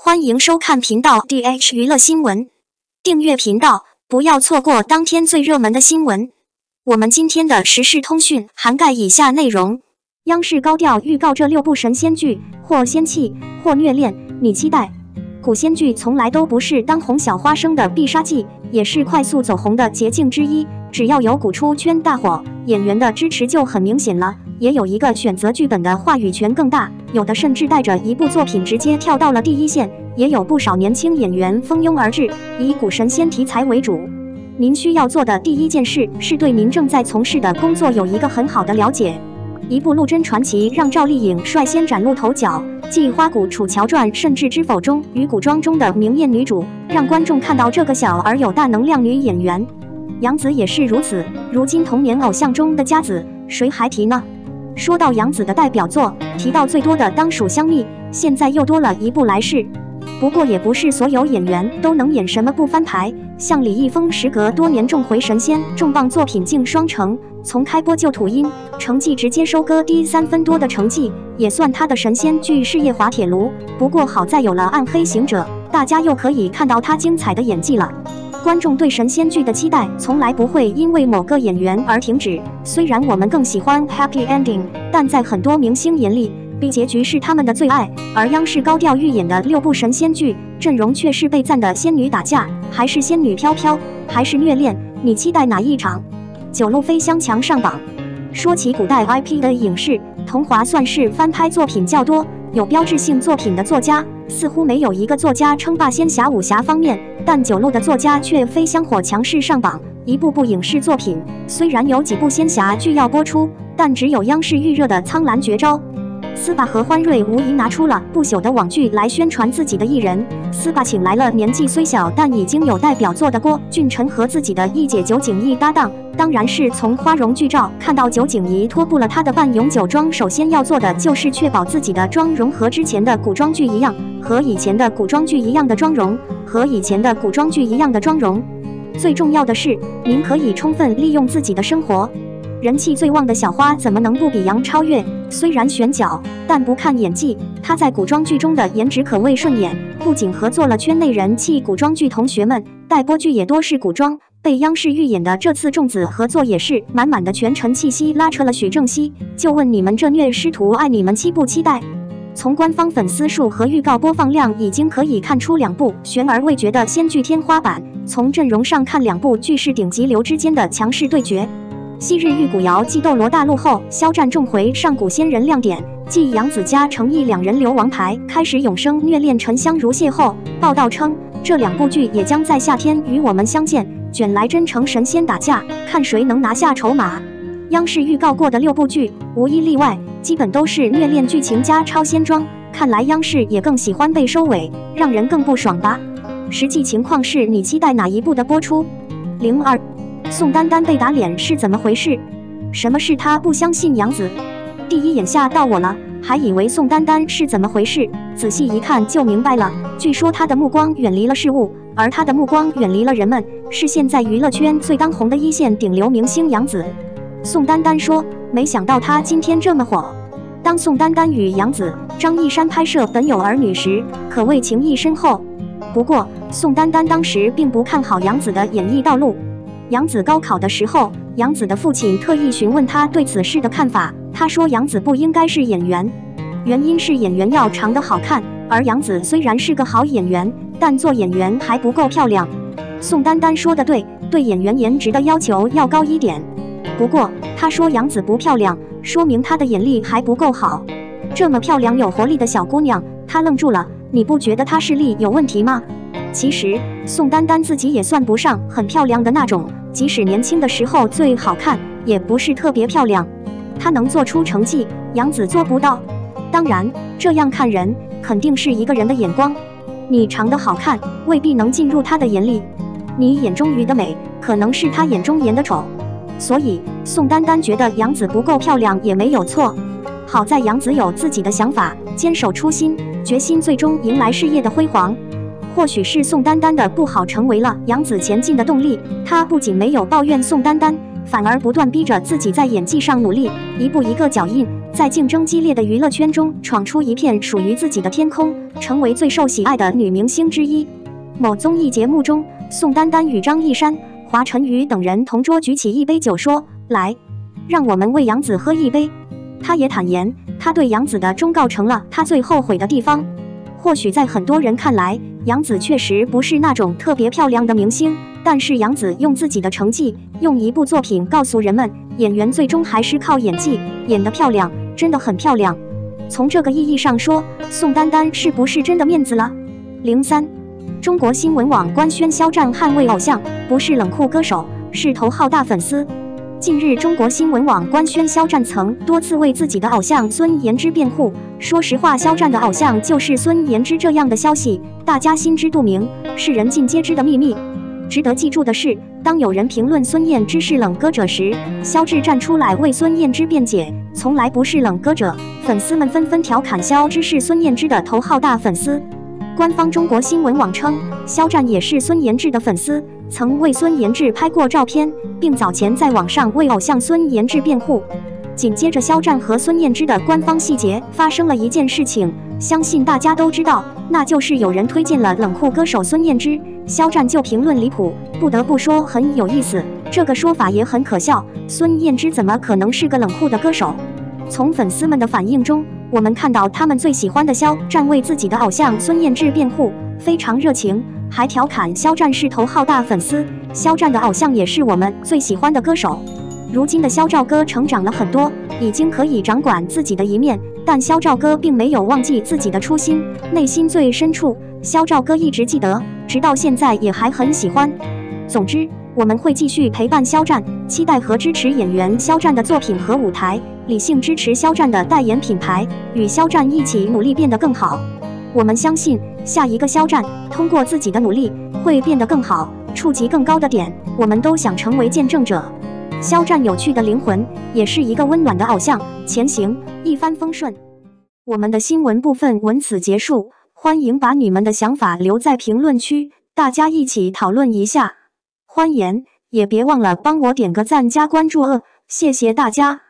欢迎收看频道 DH 娱乐新闻，订阅频道，不要错过当天最热门的新闻。我们今天的时事通讯涵盖以下内容：央视高调预告这6部神仙剧，或仙气，或虐恋，你期待。古仙剧从来都不是当红小花生的必杀技，也是快速走红的捷径之一。只要有鼓出圈大火，演员的支持就很明显了。也有一个选择剧本的话语权更大，有的甚至带着一部作品直接跳到了第一线。也有不少年轻演员蜂拥而至，以古神仙题材为主。您需要做的第一件事是对您正在从事的工作有一个很好的了解。一部陆贞传奇让赵丽颖率先崭露头角，继《花鼓楚乔传》甚至《知否》中与古装中的明艳女主，让观众看到这个小而有大能量女演员。杨紫也是如此，如今童年偶像中的佳子，谁还提呢？说到杨紫的代表作，提到最多的当属《香蜜》，现在又多了一部《来世》。不过也不是所有演员都能演什么不翻牌，像李易峰时隔多年重回神仙，重磅作品竟双成，从开播就吐音，成绩直接收割低3分多的成绩，也算他的神仙剧事业滑铁卢。不过好在有了《暗黑行者》，大家又可以看到他精彩的演技了。观众对神仙剧的期待从来不会因为某个演员而停止，虽然我们更喜欢 Happy Ending， 但在很多明星眼里，B 结局是他们的最爱。而央视高调预演的6部神仙剧，阵容却是被赞的仙女打架，还是仙女飘飘，还是虐恋，你期待哪一场？九路飞香强上榜。说起古代 IP 的影视，桐华算是翻拍作品较多，有标志性作品的作家似乎没有一个作家称霸仙侠武侠方面，但九路的作家却非香火强势上榜。一部部影视作品虽然有几部仙侠剧要播出，但只有央视预热的《苍兰绝招》。斯巴和欢瑞无疑拿出了不朽的网剧来宣传自己的艺人。斯巴请来了年纪虽小但已经有代表作的郭俊辰和自己的一姐酒井一搭档，当然是从花容剧照看到酒井一托付了他的半永久装，首先要做的就是确保自己的妆容和之前的古装剧一样，和以前的古装剧一样的妆容，和以前的古装剧一样的妆容。最重要的是，您可以充分利用自己的生活。人气最旺的小花怎么能不比杨超越？虽然选角，但不看演技，她在古装剧中的颜值可谓顺眼。不仅合作了圈内人气古装剧同学们，待播剧也多是古装。被央视预演的这次仲子合作也是满满的权臣气息，拉扯了许正熙。就问你们这虐师徒爱，你们期不期待？从官方粉丝数和预告播放量已经可以看出2部悬而未决的仙剧天花板。从阵容上看，2部剧是顶级流之间的强势对决。昔日玉骨遥继斗罗大陆后，肖战重回上古仙人亮点，继杨紫加程毅2人流王牌开始永生虐恋沉香如屑后，报道称这2部剧也将在夏天与我们相见，卷来真诚神仙打架，看谁能拿下筹码。央视预告过的6部剧无一例外，基本都是虐恋剧情加超仙装，看来央视也更喜欢被收尾，让人更不爽吧。实际情况是，你期待哪一部的播出？02宋丹丹被打脸是怎么回事？什么是她不相信杨紫？第一眼吓到我了，还以为宋丹丹是怎么回事，仔细一看就明白了。据说她的目光远离了事物，而她的目光远离了人们，是现在娱乐圈最当红的一线顶流明星杨紫。宋丹丹说，没想到她今天这么火。当宋丹丹与杨紫、张一山拍摄《本有儿女》时，可谓情谊深厚。不过宋丹丹当时并不看好杨紫的演艺道路。杨紫高考的时候，杨紫的父亲特意询问她对此事的看法，他说杨紫不应该是演员，原因是演员要长得好看，而杨紫虽然是个好演员，但做演员还不够漂亮。宋丹丹说的对，对演员颜值的要求要高一点。不过他说杨紫不漂亮，说明她的眼力还不够好。这么漂亮有活力的小姑娘，她愣住了，你不觉得她视力有问题吗？其实宋丹丹自己也算不上很漂亮的那种，即使年轻的时候最好看，也不是特别漂亮。她能做出成绩，杨紫做不到。当然，这样看人肯定是一个人的眼光，你长得好看未必能进入她的眼里，你眼中鱼的美可能是她眼中颜的丑。所以宋丹丹觉得杨紫不够漂亮也没有错。好在杨紫有自己的想法，坚守初心，决心最终迎来事业的辉煌。或许是宋丹丹的不好成为了杨紫前进的动力，她不仅没有抱怨宋丹丹，反而不断逼着自己在演技上努力，一步一个脚印，在竞争激烈的娱乐圈中闯出一片属于自己的天空，成为最受喜爱的女明星之一。某综艺节目中，宋丹丹与张一山、华晨宇等人同桌举起一杯酒说：“来，让我们为杨紫喝一杯。”他也坦言，他对杨紫的忠告成了他最后悔的地方。或许在很多人看来，杨紫确实不是那种特别漂亮的明星，但是杨紫用自己的成绩，用一部作品告诉人们，演员最终还是靠演技，演得漂亮，真的很漂亮。从这个意义上说，宋丹丹是不是真的面子了？03，中国新闻网官宣肖战捍卫偶像，不是冷酷歌手，是头号大粉丝。近日，中国新闻网官宣肖战曾多次为自己的偶像孙妍姿辩护。说实话，肖战的偶像就是孙妍姿这样的消息，大家心知肚明，是人尽皆知的秘密。值得记住的是，当有人评论孙燕姿是冷歌者时，肖智站出来为孙燕姿辩解，从来不是冷歌者。粉丝们纷纷调侃肖智是孙燕姿的头号大粉丝。官方中国新闻网称，肖战也是孙妍姿的粉丝，曾为孙妍姿拍过照片，并早前在网上为偶像孙妍姿辩护。紧接着，肖战和孙燕姿的官方细节发生了一件事情，相信大家都知道，那就是有人推荐了冷酷歌手孙燕姿，肖战就评论离谱。不得不说很有意思，这个说法也很可笑，孙燕姿怎么可能是个冷酷的歌手？从粉丝们的反应中，我们看到他们最喜欢的肖战为自己的偶像孙燕姿辩护，非常热情，还调侃肖战是头号大粉丝，肖战的偶像也是我们最喜欢的歌手。如今的肖赵哥成长了很多，已经可以掌管自己的一面，但肖赵哥并没有忘记自己的初心，内心最深处，肖赵哥一直记得，直到现在也还很喜欢。总之，我们会继续陪伴肖战，期待和支持演员肖战的作品和舞台，理性支持肖战的代言品牌，与肖战一起努力变得更好。我们相信，下一个肖战通过自己的努力会变得更好，触及更高的点，我们都想成为见证者。肖战有趣的灵魂，也是一个温暖的偶像，前行一帆风顺。我们的新闻部分文此结束，欢迎把你们的想法留在评论区，大家一起讨论一下。欢迎，也别忘了帮我点个赞加关注谢谢大家。